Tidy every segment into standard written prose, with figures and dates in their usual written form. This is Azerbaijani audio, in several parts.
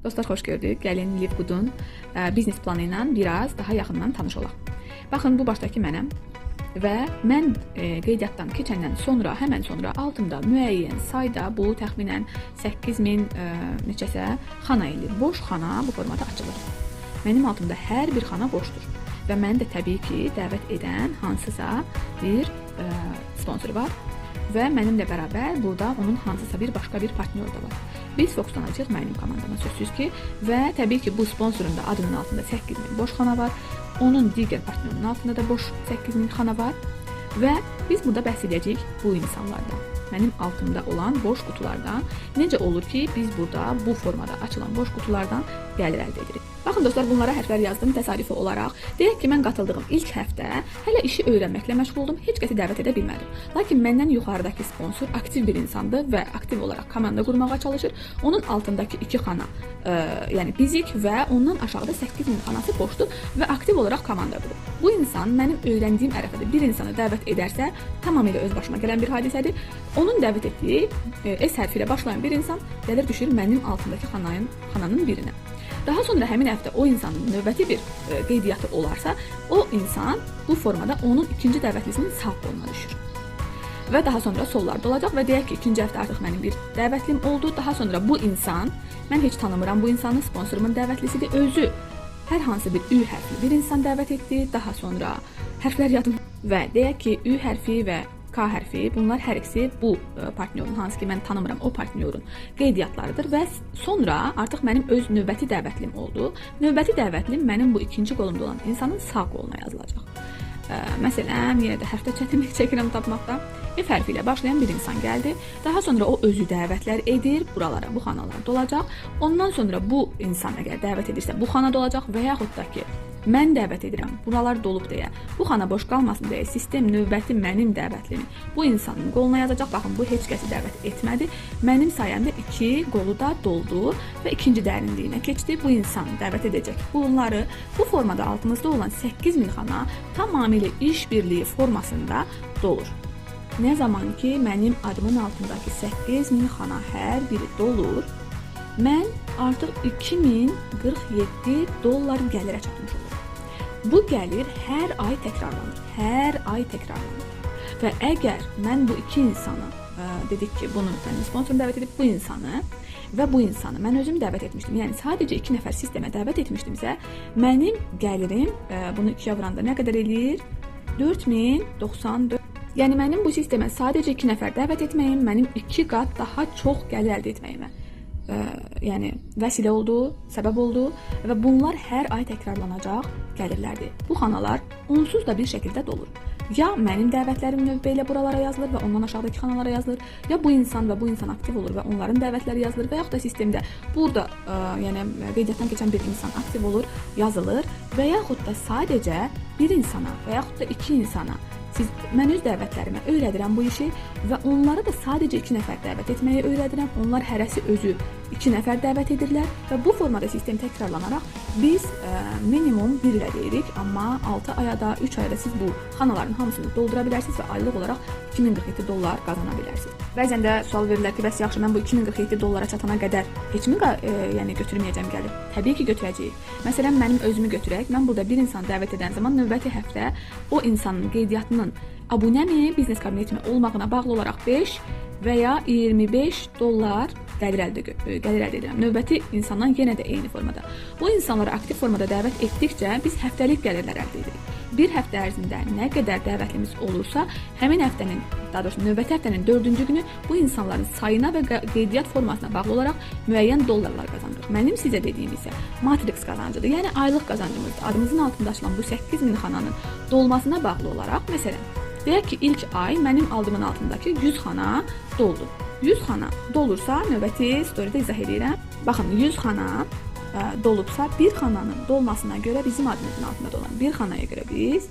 Dostlar, xoş gördük. Gəlin Livgood'un biznes planı ilə biraz daha yaxından tanış olaq. Baxın, bu başdakı mənəm və mən qeydiyyatdan keçəndən sonra, həmən sonra altımda müəyyən sayda bu təxminən 8000 neçəsə xana ilə boş xana bu formada açılır. Mənim altımda hər bir xana boşdur və məni də təbii ki, dəvət edən hansısa bir sponsor var və mənimlə bərabər burada onun hansısa bir başqa bir partnyor da var. Biz fokuslanacağıq mənim komandama sözsüz ki və təbii ki, bu sponsorun da adının altında 8000 boş xana var. Onun digər partnyorunun altında da boş 8000 xana var və biz burada bəhs edəcəyik bu insanlardan. Mənim altımda olan boş qutulardan necə olur ki, biz burada bu formada açılan boş qutulardan gəlir əldə edirik. Baxın dostlar, bunlara hərflər yazdım təsadüfi olaraq. Deyək ki, mən qatıldığım ilk həftə hələ işi öyrənməklə məşğuldum, heç kəsi dəvət edə bilmədim. Lakin məndən yuxarıdakı sponsor aktiv bir insandır və aktiv olaraq komanda qurmağa çalışır. Onun altındakı 2 xana, yəni bizik və ondan aşağıda 8000 xanası boşdur və aktiv olaraq komanda qurur. Bu insan mənim öyrəndiyim ərəfədə bir insanı dəvət edərsə, tamamilə öz başıma gələn bir hadisədir. Onun dəvət etdiyi S hərfi ilə başlayan bir insan gəlir düşür mənim altındakı xananın birinə. Daha sonra həmin həftə o insanın növbəti bir qeydiyyatı olarsa, o insan bu formada onun ikinci dəvətlisinin sağ qoluna düşür. Və daha sonra sollarda olacaq və deyək ki, ikinci həftə artıq mənim bir dəvətlim oldu. Daha sonra bu insan, mən heç tanımıram bu insanı, sponsorumun dəvətlisidir, özü hər hansı bir Ü hərfli bir insan dəvət etdi. Daha sonra hərflər yadım və deyək ki, Ü hərfi və K hərfi, bunlar hər ikisi bu partnyorun, hansı ki mən tanımıram o partnyorun qeydiyyatlarıdır və sonra artıq mənim öz növbəti dəvətlim oldu. Növbəti dəvətlim mənim bu ikinci qolumda olan insanın sağ qoluna yazılacaq. Məsələn, yenə də həftə çətinlik çəkirəm tapmaqda. F hərfi ilə başlayan bir insan gəldi. Daha sonra o özü dəvətlər edir, buralara, bu xanalar dolacaq. Ondan sonra bu insan əgər dəvət edirsə, bu xana dolacaq və yaxud da ki, mən dəvət edirəm, buralar dolub deyə, bu xana boş qalmasın deyə sistem növbəti mənim dəvətlimi bu insanın qoluna yazacaq. Baxın, bu heç kəsi dəvət etmədi. Mənim sayəmdə 2 qolu da doldu və ikinci dərinliyinə keçdi. Bu insan dəvət edəcək. Bunları bu formada altımızda olan 8000 xana tamamilə iş birliyi formasında dolur. Nə zaman ki, mənim adımın altındakı 8000 xana hər biri dolur, mən artıq $2047 gəlirə çatmış olurum. Bu gəlir hər ay təkrarlanır. Hər ay təkrarlanır. Və əgər mən bu 2 insanı, dedik ki, bunu mənim sponsorum dəvət edib bu insanı və bu insanı mən özüm dəvət etmişdim. Yəni sadəcə 2 nəfər sistemə dəvət etmişdimsə, mənim gəlirim bunu 2-yə vuranda nə qədər eləyir? 4094. Yəni mənim bu sistemə sadəcə 2 nəfər dəvət etməyim mənim 2 qat daha çox gəlir əldə etməyimə yəni vəsilə oldu, səbəb oldu və bunlar hər ay təkrarlanacaq gəlirlərdir. Bu xanalar onsuz da bir şəkildə dolur. Ya mənim dəvətlərim növbə ilə buralara yazılır və ondan aşağıdakı xanalara yazılır, ya bu insan və bu insan aktiv olur və onların dəvətləri yazılır və yaxud da sistemdə burada yəni qeydiyyatdan keçən bir insan aktiv olur, yazılır və yaxud da sadəcə bir insana və yaxud da 2 insana mən öz dəvətlərimə öyrədirəm bu işi və onları da sadəcə 2 nəfər dəvət etməyə öyrədirəm. Onlar hərəsi özü 2 nəfər dəvət edirlər və bu formada sistem təkrarlanaraq biz minimum 1 ilə deyirik, amma 6 ayada, 3 ayada siz bu xanaların hamısını doldura bilərsiniz və aylıq olaraq $2047 qazana bilərsiniz. Bəzən də sual verirlər ki, bəs yaxşı, mən bu $2047 çatana qədər heç mi yəni götürməyəcəm gəlir? Təbii ki, götürəcəyik. Məsələn, mənim özümü götürək. Mən burada bir insan dəvət edən zaman növbəti həftə o insanın qeydiyyatının abunəmi, biznes kabinetimi olmağına bağlı olaraq 5 və ya $25 gəlir əldə edirəm. Növbəti insandan yenə də eyni formada. Bu insanları aktiv formada dəvət etdikcə biz həftəlik gəlirlər əldə edirik. Bir həftə ərzində nə qədər dəvətlimiz olursa, həmin həftənin, daha doğrusu növbəti həftənin 4-cü günü bu insanların sayına və qeydiyyat formasına bağlı olaraq müəyyən dollarlar qazanırıq. Mənim sizə dediyim isə matrix qazancıdır, yəni aylıq qazancımızdır. Adımızın altında açılan bu 8000 xananın dolmasına bağlı olaraq, məsələn, deyək ki, ilk ay mənim aldığımın altındakı 100 xana doldu. 100 xana dolursa, növbəti storydə izah edirəm. Baxın, 100 xana dolubsa, bir xananın dolmasına görə bizim adımızın altında olan bir xanaya görə biz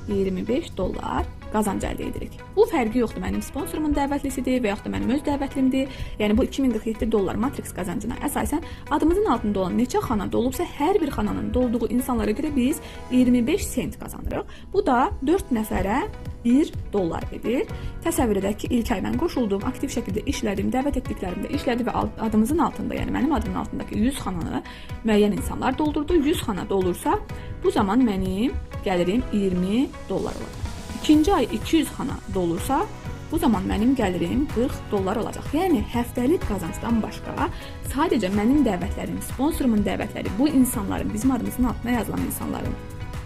$25 qazanc əldə edirik. Bu fərqi yoxdur, mənim sponsorumun dəvətlisidir və yaxud da mənim öz dəvətlimdir. Yəni bu 2047 dollar Matrix qazancına əsasən adımızın altında olan neçə xana dolubsa, hər bir xananın dolduğu insanlara görə biz 25 sent qazanırıq. Bu da 4 nəfərə 1 dollar edir. Təsəvvür edək ki, ilk ay mən qoşulduğum, aktiv şəkildə işlədim, dəvət etdiklərimdə işlədi və adımızın altında, yəni mənim adımın altındakı 100 xananı müəyyən insanlar doldurdu. 100 xana dolursa, bu zaman mənim gəlirim 20 dollar olacaq. İkinci ay 200 xana dolursa, bu zaman mənim gəlirim 40 dollar olacaq. Yəni həftəlik qazancdan başqa sadəcə mənim dəvətlərim, sponsorumun dəvətləri, bu insanların, bizim adımızın altına yazılan insanların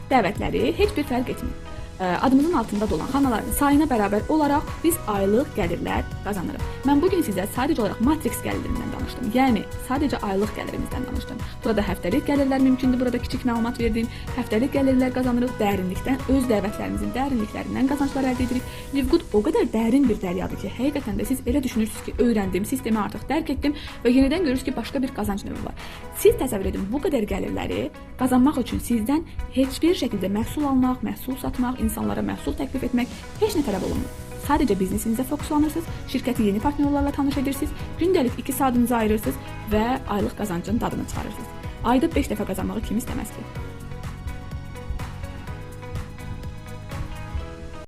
dəvətləri heç bir fərq etmir. Adımızın altında dolan xanaların sayına bərabər olaraq biz aylıq gəlirlər qazanırıq. Mən bugün sizə sadəcə olaraq Matrix gəlirindən danışdım. Yəni sadəcə aylıq gəlirimizdən danışdım. Burada həftəlik gəlirlər mümkündür. Burada kiçik məlumat verdim. Həftəlik gəlirlər qazanırıq. Dərinlikdən, öz dəvətlərimizin dərinliklərindən qazanclar əldə edirik. Livgood o qədər dərin bir dəryadır ki, həqiqətən də siz elə düşünürsünüz ki, öyrəndim, sistemi artıq dərk etdim və yenidən görürsünüz ki, başqa bir qazanc növü var. Siz təsəvvür edin, bu qədər gəlirləri qazanmaq üçün sizdən heç bir şəkildə məhsul almaq, məhsul satmaq, insanlara məhsul təklif etmək heç nə tələb olunmur. Sadəcə biznesinizə fokuslanırsınız, şirkəti yeni partnyorlarla tanış edirsiniz, gündəlik 2 saatınızı ayırırsınız və aylıq qazancın dadını çıxarırsınız. Ayda 5 dəfə qazanmağı kim istəməz ki?